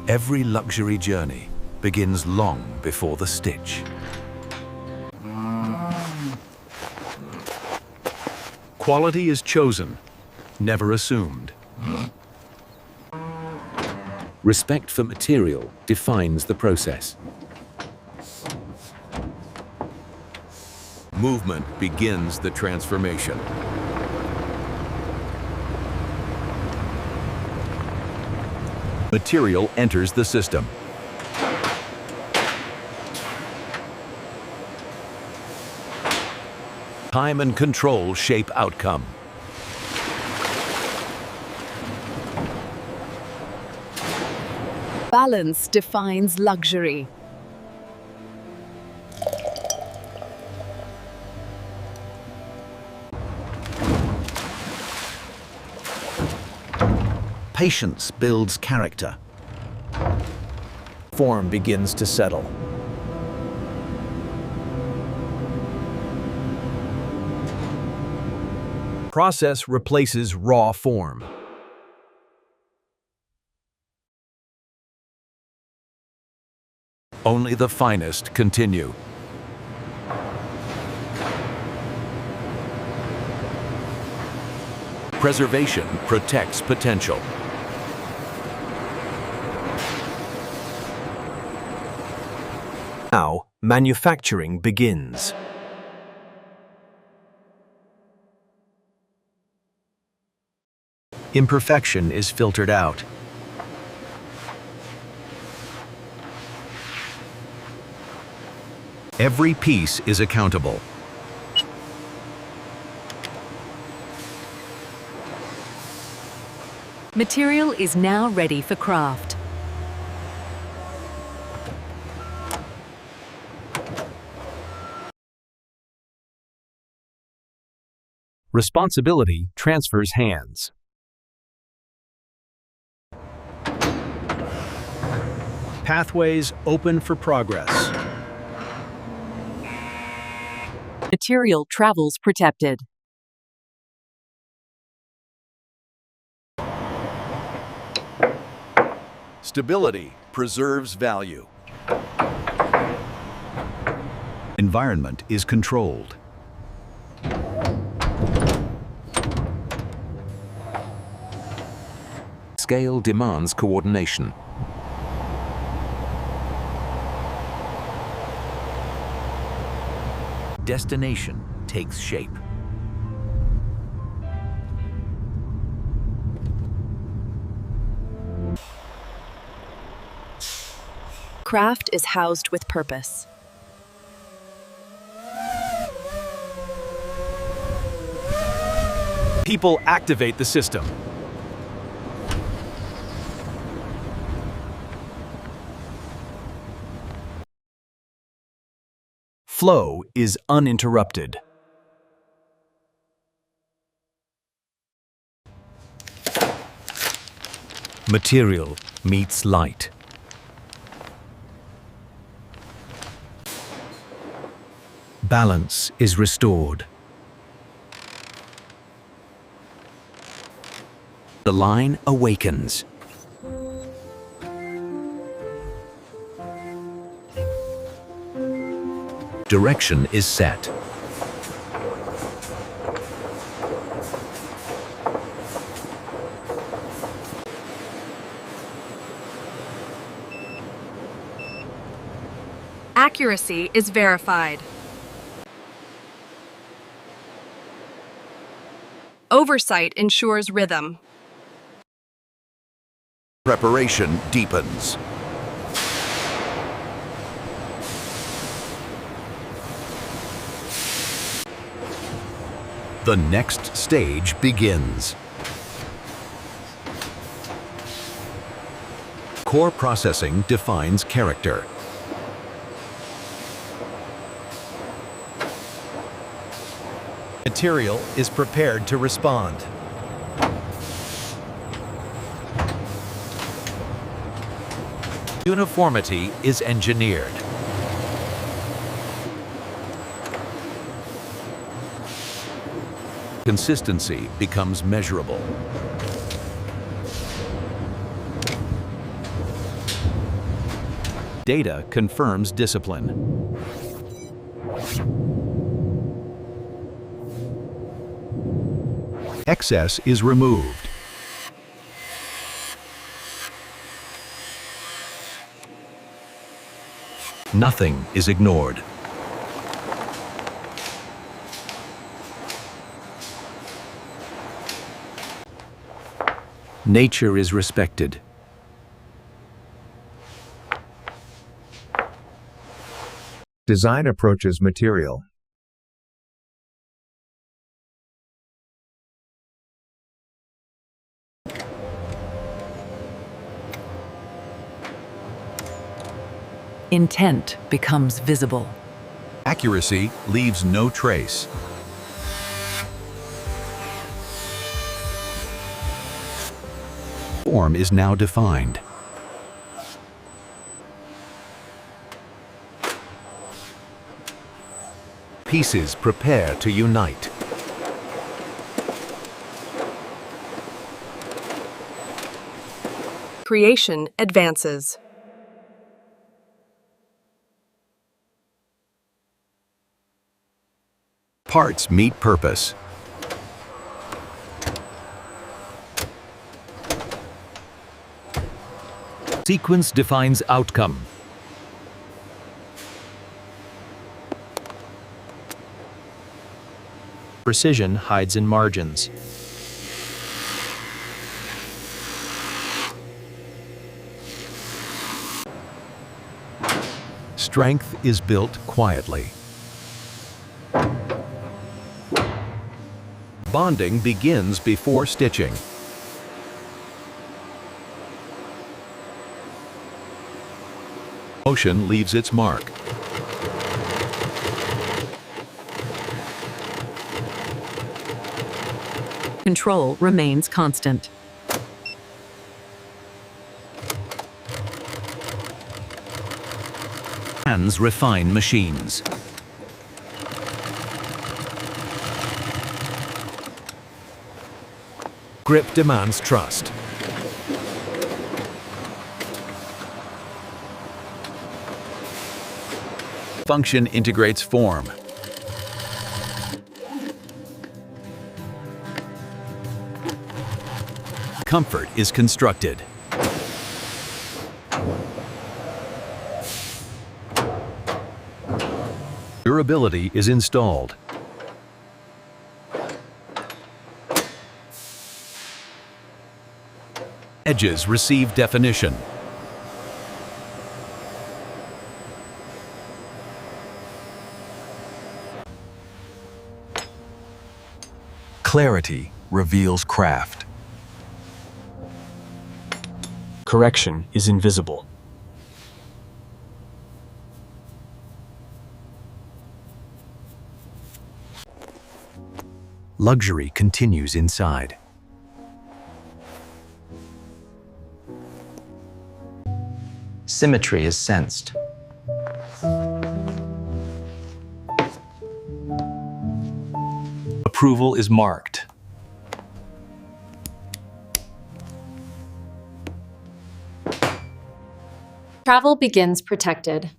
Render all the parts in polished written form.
Every luxury journey begins long before the stitch. Quality is chosen, never assumed. Respect for material defines the process. Movement begins the transformation. Material enters the system. Time and control shape outcome. Balance defines luxury. Patience builds character. Form begins to settle. Process replaces raw form. Only the finest continue. Preservation protects potential. Now, manufacturing begins. Imperfection is filtered out. Every piece is accountable. Material is now ready for craft. Responsibility transfers hands. Pathways open for progress. Material travels protected. Stability preserves value. Environment is controlled. Scale demands coordination. Destination takes shape. Craft is housed with purpose. People activate the system. Flow is uninterrupted. Material meets light. Balance is restored. The line awakens. Direction is set. Accuracy is verified. Oversight ensures rhythm. Preparation deepens. The next stage begins. Core processing defines character. Material is prepared to respond. Uniformity is engineered. Consistency becomes measurable. Data confirms discipline. Excess is removed. Nothing is ignored. Nature is respected. Design approaches material. Intent becomes visible. Accuracy leaves no trace. Form is now defined. Pieces prepare to unite. Creation advances. Parts meet purpose. Sequence defines outcome. Precision hides in margins. Strength is built quietly. Bonding begins before stitching. Motion leaves its mark. Control remains constant. Hands refine machines. Grip demands trust. Function integrates form. Comfort is constructed. Durability is installed. Edges receive definition. Clarity reveals craft. Correction is invisible. Luxury continues inside. Symmetry is sensed. Approval is marked. Travel begins protected.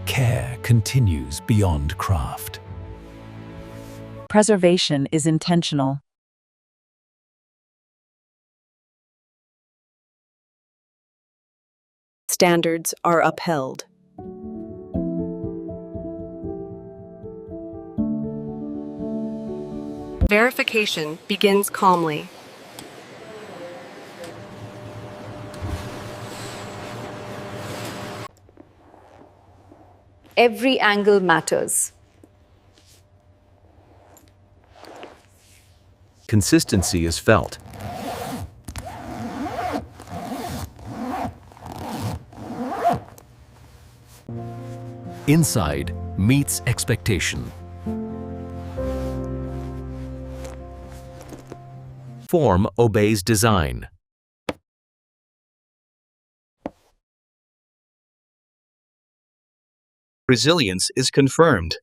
Care continues beyond craft. Preservation is intentional. Standards are upheld. Verification begins calmly. Every angle matters. Consistency is felt. Inside meets expectation. Form obeys design. Resilience is confirmed.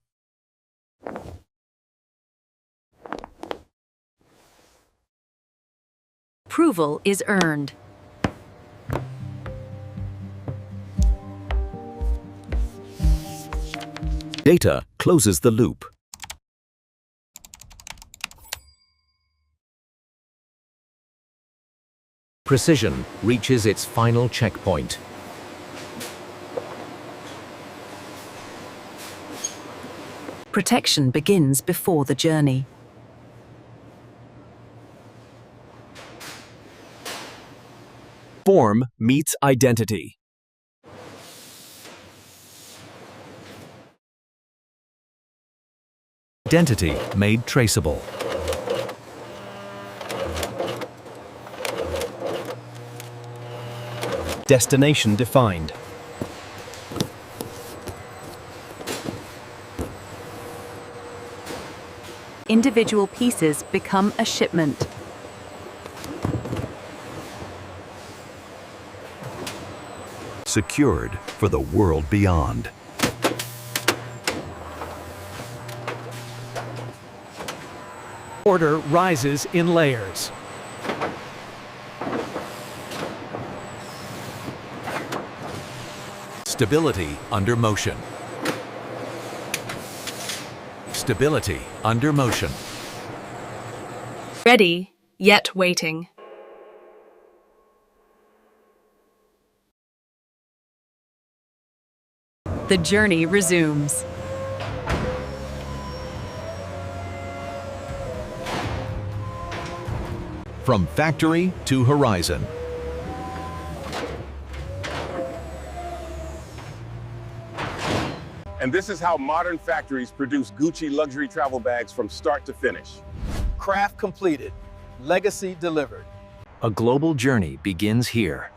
Approval is earned. Data closes the loop. Precision reaches its final checkpoint. Protection begins before the journey. Form meets identity. Identity made traceable. Destination defined. Individual pieces become a shipment. Secured for the world beyond. Order rises in layers. Stability under motion. Stability under motion. Ready, yet waiting. The journey resumes. From factory to horizon. And this is how modern factories produce Gucci luxury travel bags from start to finish. Craft completed. Legacy delivered. A global journey begins here.